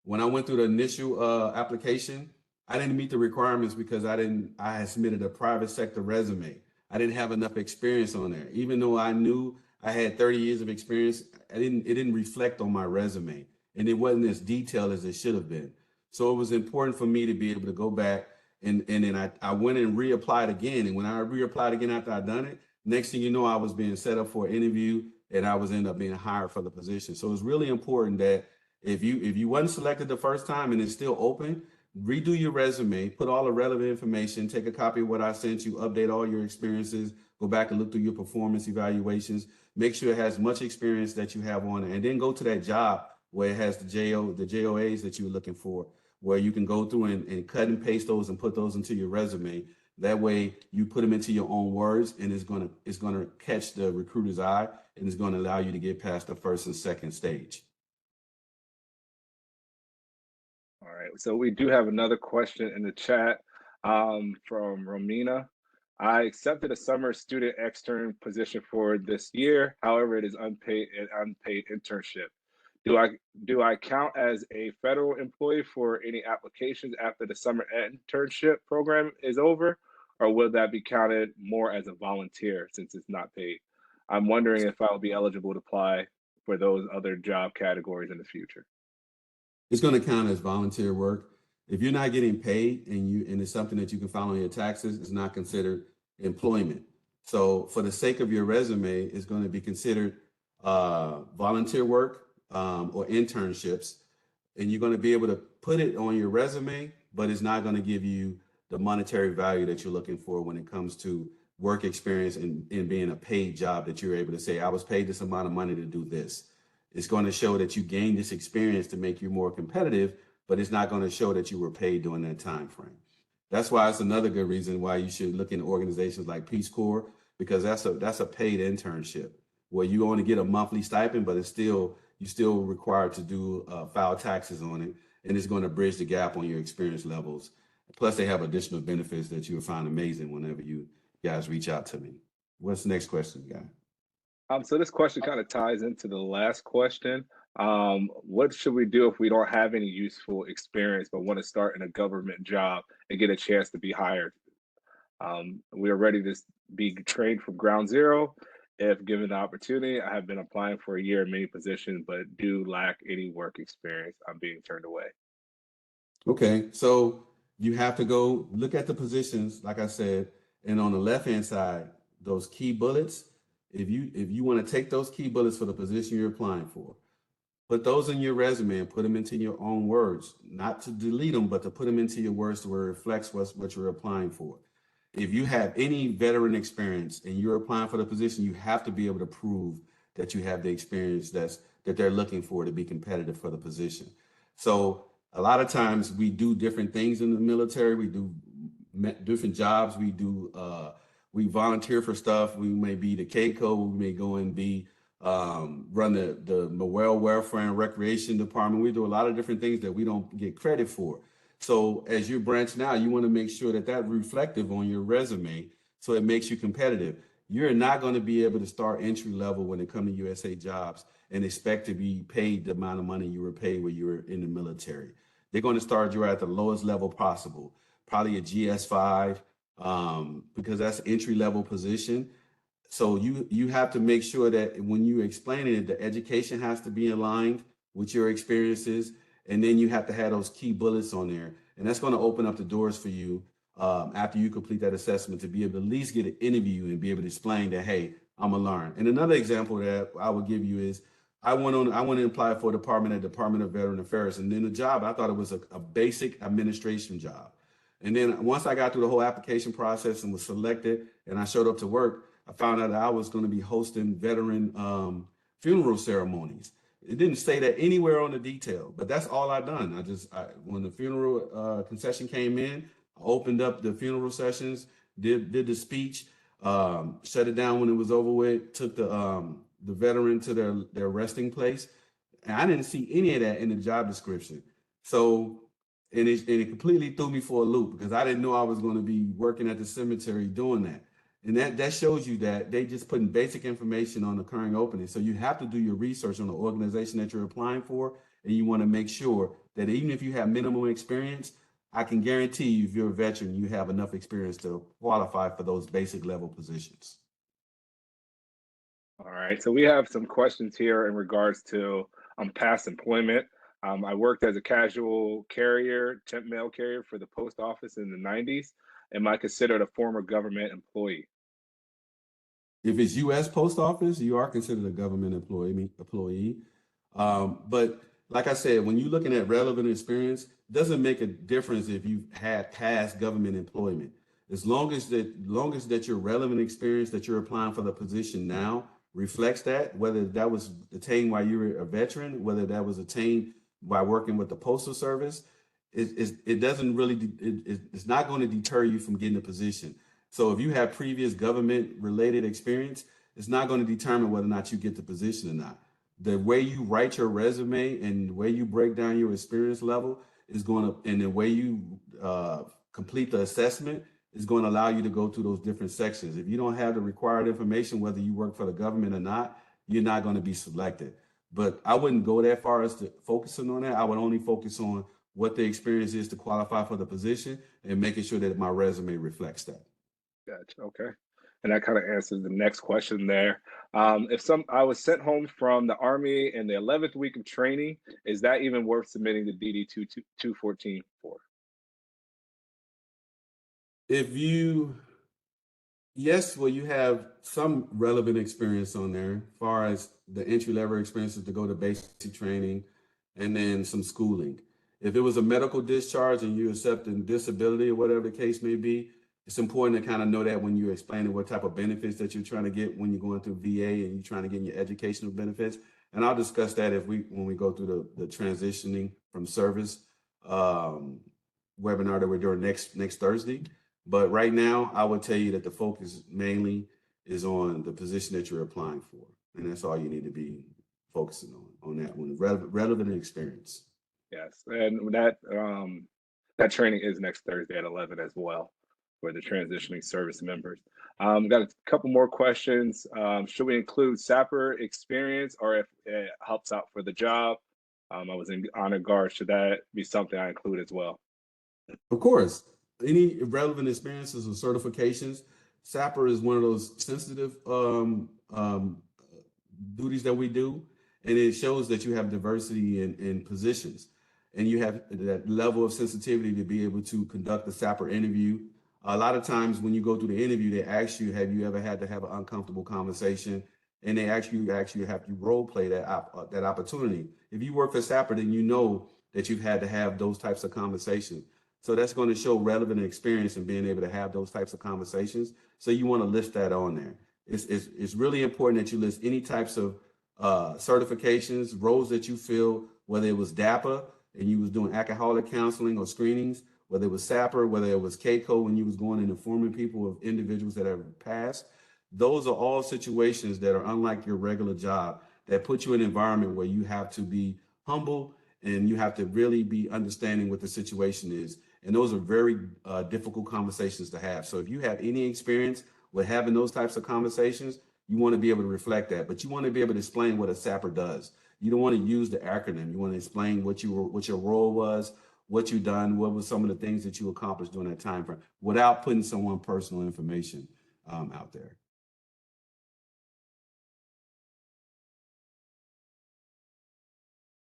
When I went through the initial application, I didn't meet the requirements because I had submitted a private sector resume. I didn't have enough experience on there. Even though I knew I had 30 years of experience, it didn't reflect on my resume, and it wasn't as detailed as it should have been. So it was important for me to be able to go back, and then I went and reapplied again. And when I reapplied again after I'd done it, next thing you know, I was being set up for an interview, and I was ended up being hired for the position. So it's really important that if you wasn't selected the first time and it's still open, redo your resume, put all the relevant information, take a copy of what I sent you, update all your experiences, go back and look through your performance evaluations, make sure it has much experience that you have on it, and then go to that job where it has the JOAs that you're looking for, where you can go through and cut and paste those and put those into your resume. That way you put them into your own words, and it's gonna catch the recruiter's eye, and it's gonna allow you to get past the first and second stage. All right, so we do have another question in the chat from Romina. I accepted a summer student extern position for this year. However, it is unpaid internship. Do I count as a federal employee for any applications after the summer internship program is over, or will that be counted more as a volunteer since it's not paid? I'm wondering if I'll be eligible to apply for those other job categories in the future. It's going to count as volunteer work. If you're not getting paid and it's something that you can file on your taxes, it's not considered employment. So for the sake of your resume, it's going to be considered volunteer work or internships, and you're going to be able to put it on your resume, but it's not going to give you the monetary value that you're looking for when it comes to work experience and being a paid job that you're able to say, I was paid this amount of money to do this. It's going to show that you gained this experience to make you more competitive, but it's not going to show that you were paid during that time frame. That's why it's another good reason why you should look into organizations like Peace Corps, because that's a paid internship where you only get a monthly stipend, but you're still required to do file taxes on it, and it's going to bridge the gap on your experience levels. Plus, they have additional benefits that you'll find amazing whenever you guys reach out to me. What's the next question, guy? So this question kind of ties into the last question. What should we do if we don't have any useful experience but want to start in a government job and get a chance to be hired? We are ready to be trained from ground zero. If given the opportunity, I have been applying for a year in many positions, but do lack any work experience. I'm being turned away. Okay, so you have to go look at the positions, like I said, and on the left-hand side, those key bullets. If you want to take those key bullets for the position you're applying for, put those in your resume and put them into your own words, not to delete them, but to put them into your words to where it reflects what you're applying for. If you have any veteran experience and you're applying for the position, you have to be able to prove that you have the experience that they're looking for to be competitive for the position. So a lot of times we do different things in the military. We do different jobs. We volunteer for stuff. We may be the KCO. We may go and be run the Morale, Welfare, and Recreation Department. We do a lot of different things that we don't get credit for. So as you branch now, you want to make sure that that's reflective on your resume so it makes you competitive. You're not going to be able to start entry level when it comes to USA Jobs and expect to be paid the amount of money you were paid when you were in the military. They're going to start you at the lowest level possible, probably a GS5, because that's entry level position. So you have to make sure that when you explain it, the education has to be aligned with your experiences, and then you have to have those key bullets on there, and that's going to open up the doors for you after you complete that assessment to be able to at least get an interview and be able to explain that, hey, I'm gonna learn. And another example that I would give you is I went to apply for a Department of Veteran Affairs, and then the job, I thought it was a basic administration job. And then once I got through the whole application process and was selected and I showed up to work, I found out that I was going to be hosting veteran funeral ceremonies. It didn't say that anywhere on the detail, but that's all I done. When the funeral concession came in, I opened up the funeral sessions, did the speech, shut it down when it was over with, took the veteran to their resting place. And I didn't see any of that in the job description. So, and it completely threw me for a loop because I didn't know I was going to be working at the cemetery doing that. And that shows you that they just putting basic information on the current opening. So you have to do your research on the organization that you're applying for. And you want to make sure that even if you have minimum experience, I can guarantee you, if you're a veteran, you have enough experience to qualify for those basic level positions. All right, so we have some questions here in regards to past employment. I worked as a casual carrier, temp mail carrier for the post office in the 90s. Am I considered a former government employee? If it's U.S. Post Office, you are considered a government employee. But like I said, when you're looking at relevant experience, it doesn't make a difference if you've had past government employment. As long as that your relevant experience that you're applying for the position now reflects that, whether that was attained while you were a veteran, whether that was attained by working with the Postal Service, it doesn't really, it's not going to deter you from getting a position. So if you have previous government related experience, it's not going to determine whether or not you get the position or not. The way you write your resume and the way you break down your experience level is going to, and the way you complete the assessment is going to allow you to go through those different sections. If you don't have the required information, whether you work for the government or not, you're not going to be selected. But I wouldn't go that far as to focusing on that. I would only focus on what the experience is to qualify for the position and making sure that my resume reflects that. Gotcha. Okay. And that kind of answers the next question there. I was sent home from the Army in the 11th week of training, is that even worth submitting the DD 214 for? Yes, well, you have some relevant experience on there, as far as the entry level experiences to go to basic training and then some schooling. If it was a medical discharge and you're accepting disability or whatever the case may be, it's important to kind of know that when you're explaining what type of benefits that you're trying to get when you're going through VA and you're trying to get your educational benefits. And I'll discuss that when we go through the transitioning from service webinar that we're doing next Thursday. But right now, I would tell you that the focus mainly is on the position that you're applying for. And that's all you need to be focusing on that one, relevant experience. Yes, and that training is next Thursday at 11 as well for the transitioning service members. Got a couple more questions. Should we include SAPR experience or if it helps out for the job? I was in honor guard. Should that be something I include as well? Of course. Any relevant experiences or certifications, SAPR is one of those sensitive duties that we do, and it shows that you have diversity in positions, and you have that level of sensitivity to be able to conduct a SAPR interview. A lot of times when you go through the interview, they ask you, have you ever had to have an uncomfortable conversation? And they actually have you role play that opportunity. If you work for SAPR, then you know that you've had to have those types of conversations. So that's going to show relevant experience in being able to have those types of conversations. So you want to list that on there. It's really important that you list any types of certifications, roles that you feel, whether it was DAPA and you was doing alcoholic counseling or screenings, whether it was SAPR, whether it was CACO when you was going and informing people of individuals that have passed. Those are all situations that are unlike your regular job that put you in an environment where you have to be humble and you have to really be understanding what the situation is. And those are very difficult conversations to have. So if you have any experience with having those types of conversations, you want to be able to reflect that, but you want to be able to explain what a SAPR does. You don't want to use the acronym. You want to explain what your role was, what you done, what was some of the things that you accomplished during that time frame, without putting someone's personal information out there.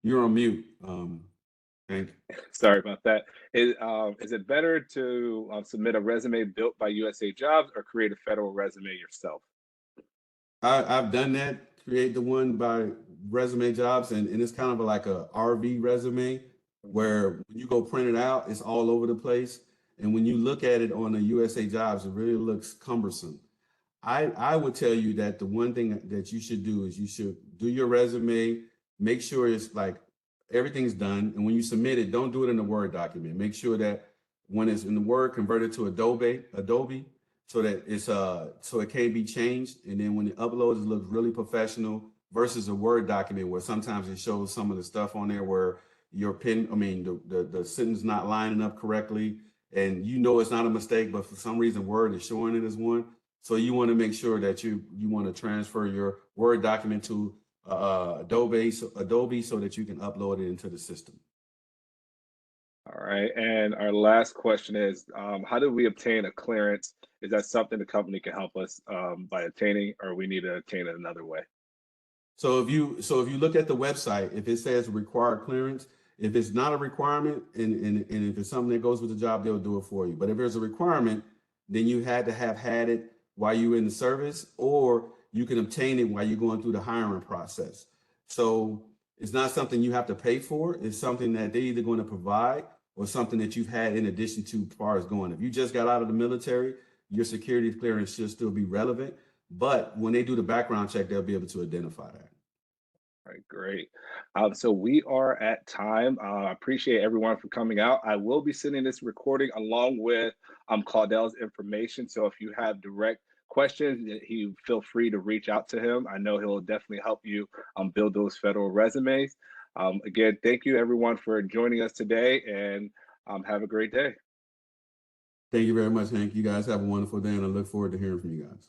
You're on mute. Hank. Sorry about that. Is it better to submit a resume built by USA Jobs or create a federal resume yourself? I've done that, create the one by Resume Jobs, and it's kind of like a RV resume where when you go print it out, it's all over the place. And when you look at it on the USA Jobs, it really looks cumbersome. I would tell you that the one thing that you should do is you should do your resume, make sure it's like everything's done. And when you submit it, don't do it in a Word document. Make sure that when it's in the Word, convert it to Adobe, so that it's so it can't be changed. And then when it uploads, it looks really professional versus a Word document where sometimes it shows some of the stuff on there where your pen, the sentence not lining up correctly. And you know it's not a mistake, but for some reason Word is showing it as one. So you want to make sure that you want to transfer your Word document to Adobe so that you can upload it into the system. All right. And our last question is, how do we obtain a clearance? Is that something the company can help us by obtaining, or we need to obtain it another way? So if you look at the website, if it says required clearance, if it's not a requirement and if it's something that goes with the job, they'll do it for you. But if there's a requirement, then you had to have had it while you were in the service, or you can obtain it while you're going through the hiring process. So it's not something you have to pay for. It's something that they're either going to provide or something that you've had in addition to as far as going. If you just got out of the military, your security clearance should still be relevant. But when they do the background check, they'll be able to identify that. All right, great. So we are at time. I appreciate everyone for coming out. I will be sending this recording along with Claudell's information. So if you have direct questions, he feel free to reach out to him. I know he'll definitely help you build those federal resumes. Again, thank you everyone for joining us today, and have a great day. Thank you very much, Hank. You guys have a wonderful day, and I look forward to hearing from you guys.